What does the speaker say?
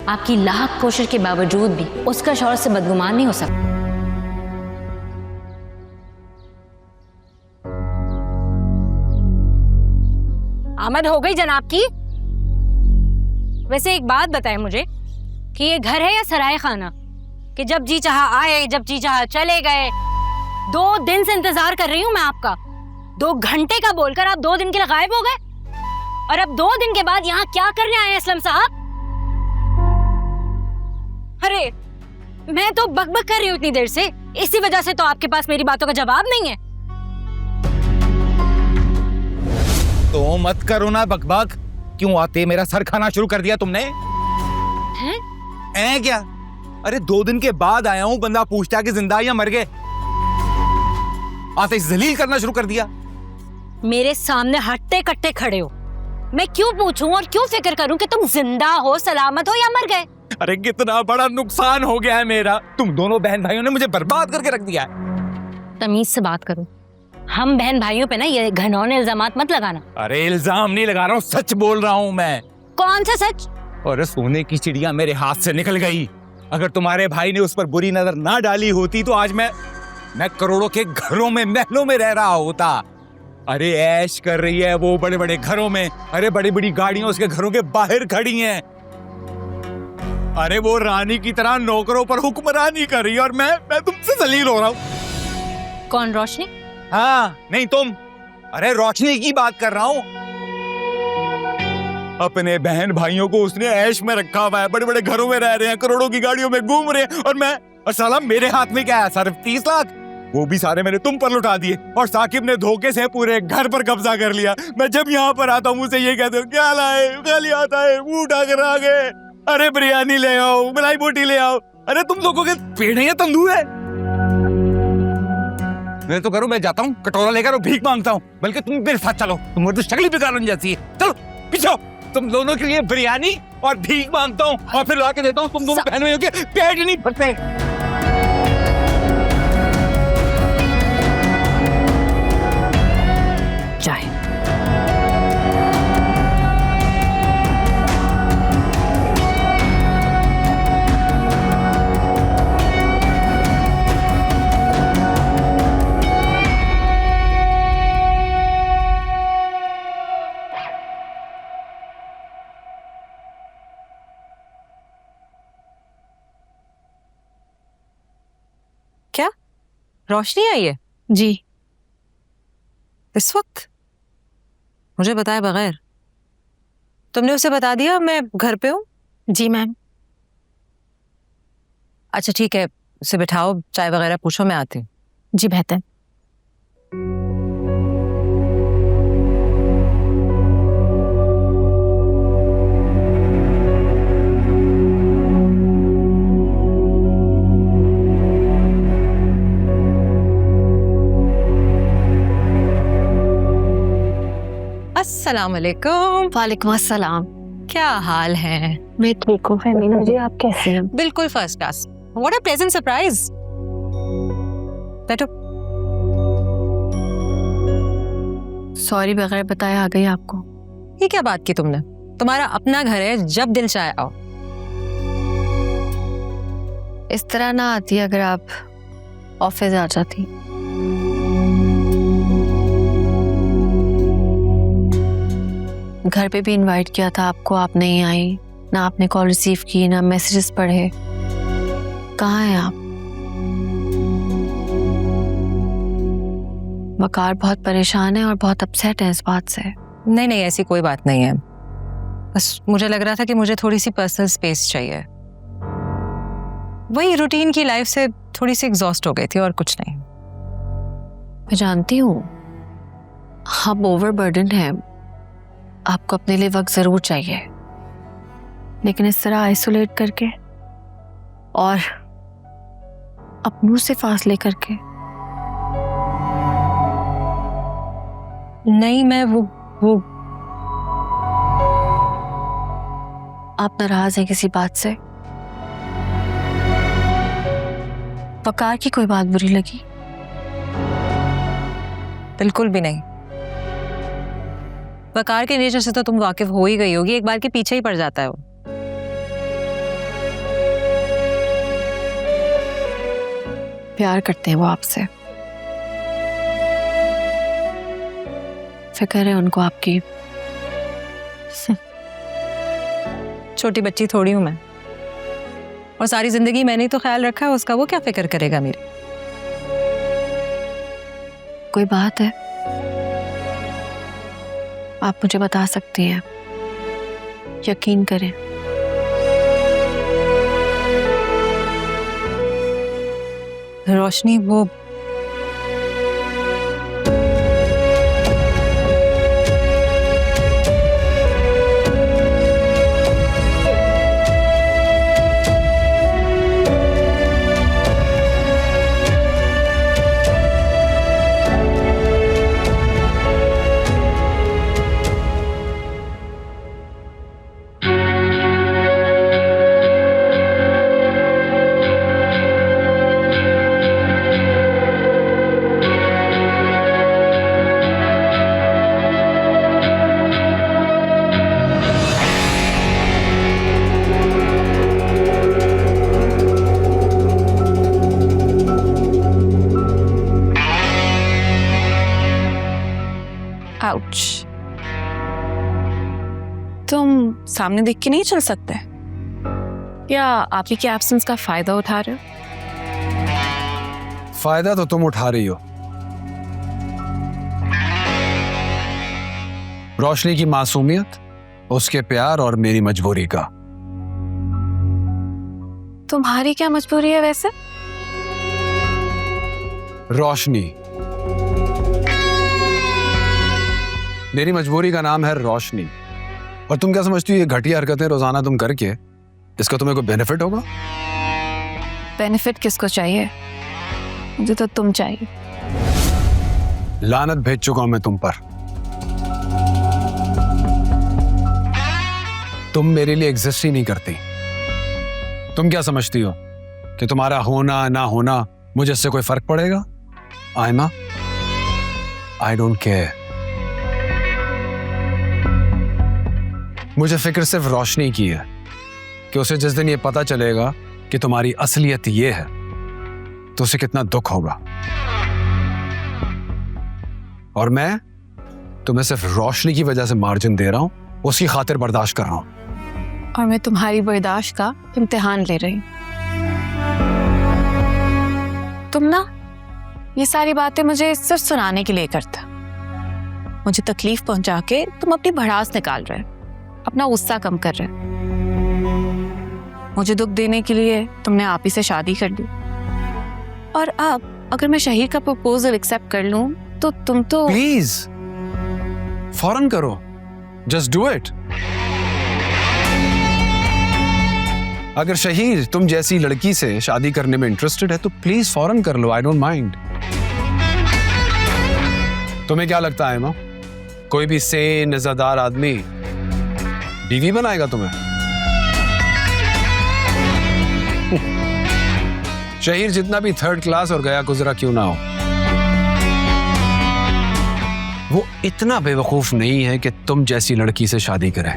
आपकी लाख कोशिश के बावजूद भी उसका शौहर से बदगुमान नहीं हो सकता। आमद हो गई जनाब की। वैसे एक बात बताए मुझे कि ये घर है या सराय खाना कि जब जी चाहा आए जब जी चाहा चले गए। 2 दिन से इंतजार कर रही हूँ मैं आपका। 2 घंटे का बोलकर आप 2 दिन के लिए गायब हो गए और अब 2 दिन के बाद यहाँ क्या करने आए असलम साहब? अरे मैं तो बकबक कर रही हूँ इतनी देर से, इसी वजह से तो आपके पास मेरी बातों का जवाब नहीं है। तो मत करो ना बकबक। क्यों आते मेरा सर खाना शुरू कर दिया तुमने? हैं? ऐ क्या? अरे 2 दिन के बाद आया हूँ, बंदा पूछता है कि जिंदा या मर गए। आते जलील करना शुरू कर दिया। मेरे सामने हट्टे कट्टे खड़े हो, मैं क्यों पूछूं और क्यों फिक्र करूं कि तुम जिंदा हो, सलामत हो या मर गए? अरे कितना बड़ा नुकसान हो गया है मेरा। तुम दोनों बहन भाइयों ने मुझे बर्बाद करके रख दिया है। तमीज से बात करो। हम बहन भाइयों पे ना ये घनौने इल्जामात मत लगाना। अरे इल्जाम नहीं लगा रहा हूँ, सच बोल रहा हूँ मैं। कौन सा सच? और सोने की चिड़िया मेरे हाथ से निकल गई। अगर तुम्हारे भाई ने उस पर बुरी नजर ना डाली होती तो आज मैं करोड़ों के घरों में, महलों में रह रहा होता। अरे ऐश कर रही है वो बड़े बड़े घरों में। अरे बड़ी बड़ी गाड़ियां उसके घरों के बाहर खड़ी हैं। अरे वो रानी की तरह नौकरों पर हुक्मरानी कर रही है और मैं तुमसे जलील हो रहा हूँ। कौन, रोशनी? हाँ, नहीं तुम। अरे रोशनी की बात कर रहा हूँ। अपने बहन भाइयों को उसने ऐश में रखा हुआ है, बड़े बड़े घरों में रह रहे हैं, करोड़ों की गाड़ियों में घूम रहे हैं और साला मेरे हाथ में क्या है? सिर्फ 30 लाख। वो भी सारे मैंने तुम पर लुटा दिए और साकिब ने धोखे से पूरे घर पर कब्जा कर लिया। मैं जब यहाँ पर आता हूँ मुझसे ये कहते हो क्या लाए, खाली आता है, मुंह उठा कर आ गए। अरे बिरयानी ले आओ, मलाई बोटी ले आओ। अरे तुम लोगों के पेड़ है या तंदूर है? मैं तो करूँ, मैं जाता हूँ कटोरा लेकर और भीख मांगता हूँ। बल्कि तुम मेरे साथ चलो, तुम्हारी तो शक्ल बेकार जैसी है। चलो पीछे, तुम दोनों के लिए बिरयानी और भीख मांगता हूँ और फिर ला के देता हूँ। तुम दोनों बहन भाइयों के पेट नहीं भरते। चाय। क्या रोशनी आई है? जी। इस वक्त? मुझे बताए बगैर? तुमने उसे बता दिया मैं घर पे हूँ? जी मैम। अच्छा ठीक है, उसे बिठाओ, चाय वगैरह पूछो, मैं आती हूँ। जी बेहतर। अस्सलाम वालेकुम। वालेकुम अस्सलाम। क्या हाल है? मैं ठीक हूँ फहमीना जी, आप कैसे हैं? बिल्कुल first class. What a pleasant surprise. बैठो। सॉरी, बगैर बताए आ गई आपको। ये क्या बात की तुमने? तुम्हारा अपना घर है, जब दिल चाहे आओ। इस तरह ना आती अगर आप ऑफिस आ जाती। घर पे भी इनवाइट किया था आपको, आप नहीं आई। ना आपने कॉल रिसीव की, ना मैसेजेस पढ़े। कहाँ हैं आप? वकार बहुत परेशान है और बहुत अपसेट है इस बात से। नहीं नहीं, ऐसी कोई बात नहीं है। बस मुझे लग रहा था कि मुझे थोड़ी सी पर्सनल स्पेस चाहिए। वही रूटीन की लाइफ से थोड़ी सी एग्जॉस्ट हो गई थी और कुछ नहीं। मैं जानती हूँ आप ओवरबर्डन हैं, आपको अपने लिए वक्त जरूर चाहिए, लेकिन इस तरह आइसोलेट करके और अपनों से फासले करके नहीं, मैं वो आप नाराज हैं किसी बात से? वकार की कोई बात बुरी लगी? बिल्कुल भी नहीं। वकार के नेचर से तो तुम वाकिफ हो ही गई होगी, एक बार के पीछे ही पड़ जाता है वो। प्यार करते हैं वो आपसे, फिक्र है उनको आपकी। छोटी बच्ची थोड़ी हूं मैं, और सारी जिंदगी मैंने ही तो ख्याल रखा है उसका, वो क्या फिक्र करेगा मेरी। कोई बात है, आप मुझे बता सकती हैं, यकीन करें। रोशनी, वो आउच। तुम सामने देख के नहीं चल सकते या आप ही के एब्सेंस का फायदा उठा रहे हो? फायदा तो तुम उठा रही हो। रोशनी की मासूमियत, उसके प्यार और मेरी मजबूरी का। तुम्हारी क्या मजबूरी है वैसे? रोशनी, मेरी मजबूरी का नाम है रोशनी। और तुम क्या समझती हो ये घटिया हरकतें रोजाना तुम करके इसका तुम्हें कोई बेनिफिट होगा? बेनिफिट किसको चाहिए? मुझे तो तुम चाहिए। लानत भेज चुका हूं मैं तुम पर। तुम मेरे लिए एग्जिस्ट ही नहीं करती। तुम क्या समझती हो कि तुम्हारा होना ना होना मुझे इससे कोई फर्क पड़ेगा? Aima, I don't care. मुझे फिक्र सिर्फ रोशनी की है कि उसे जिस दिन ये पता चलेगा कि तुम्हारी असलियत ये है तो उसे कितना दुख होगा। और मैं तुम्हें सिर्फ रोशनी की वजह से मार्जिन दे रहा हूं, उसकी खातिर बर्दाश्त कर रहा हूं। और मैं तुम्हारी बर्दाश्त का इम्तिहान ले रही हूं। तुम ना ये सारी बातें मुझे सिर्फ सुनाने के लिए करता। मुझे तकलीफ पहुंचा के तुम अपनी भड़ास निकाल रहे, अपना गुस्सा कम कर रहे। मुझे दुख देने के लिए तुमने आप ही से शादी कर ली, और अब अगर मैं शहीर का प्रपोजल एक्सेप्ट कर लूं तो तुम तो प्लीज फौरन करो, जस्ट डू इट। अगर शहीर तुम जैसी लड़की से शादी करने में इंटरेस्टेड है तो प्लीज फौरन कर लो, आई डोंट माइंड। तुम्हें क्या लगता है मां, कोई भी सेन इज्जतदार आदमी बीवी बनाएगा तुम्हें? शहीर जितना भी थर्ड क्लास और गया गुजरा क्यों ना हो, वो इतना बेवकूफ नहीं है कि तुम जैसी लड़की से शादी करे।